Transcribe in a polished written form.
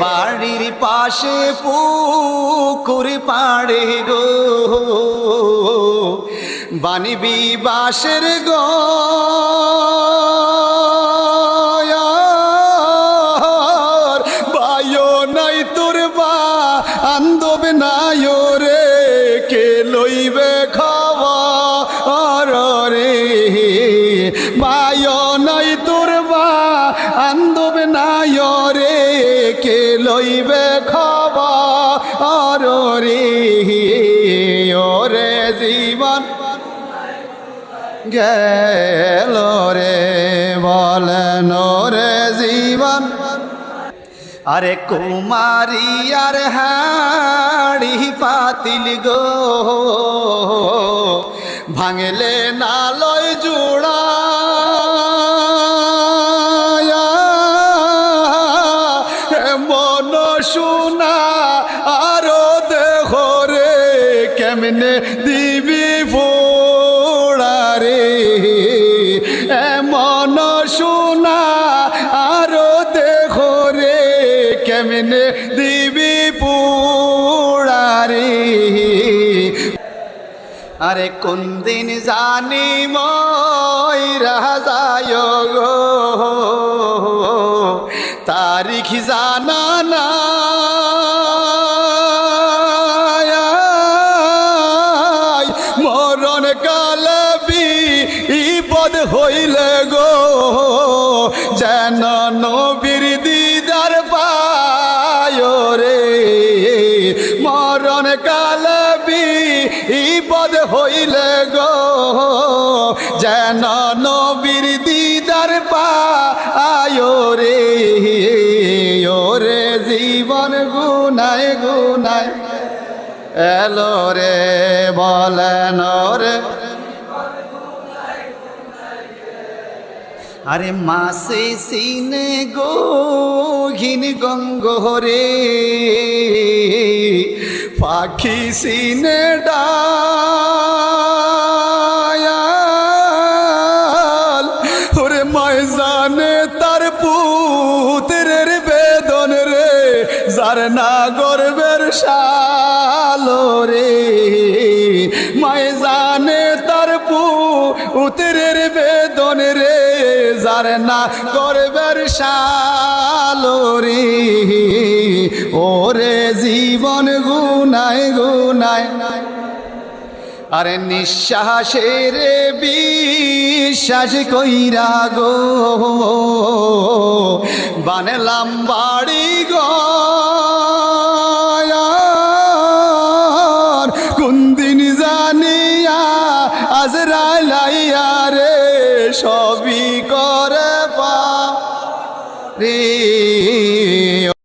বাড়ির পাশে পুকুর পাড়ে গো বানিবি বাসের গো বায়ো নাই তোর বা আন্দব নাই রে কে লইবে খবর রে বায়ো নাই তোর বা আন্দব নাই রে কে লইবে খবর রে ওরে জীবন গেল রে বলেন রে জীবন আরে কুমারী আর হাড়ি পাতিল গো ভাঙলে নালয় জোড়া মন শোনা আরো দেহ রে কেমনে দিবি ফোড়া রে মন শোনা আরো দেহ রে কেমনে দিবি পোড়া রে আরে কোন দিন জানি ময়রা যায় গো তারিখ জানা না মরণ কালে বিপদ হইলে গো যেন নবীর দিদার পায় রে মরণ কালে বিপদ হইলে গো যেন নবীর দিদার পায় রে ওরে জীবন গুনায় গুনায় এলো রে বলেন রে আরে মাসে সিনে গো ঘিন গঙ্গরে পাখি সিনে ডায়াল ওরে ময়জানে তার পুত্রের বেদন রে যার না গর্বের শালো রে ময়জানে তার পুত্রের বেদন রে যার না গর্বের শালো রে ওরে জীবন গুনায় গুনায় আরে নিঃশ্বাসের বিশ্বাস কইরা গো বানলাম বাড়ি গো কোন দিন জানিয়া আজরাইল আইয়া রে সবই করে পা রে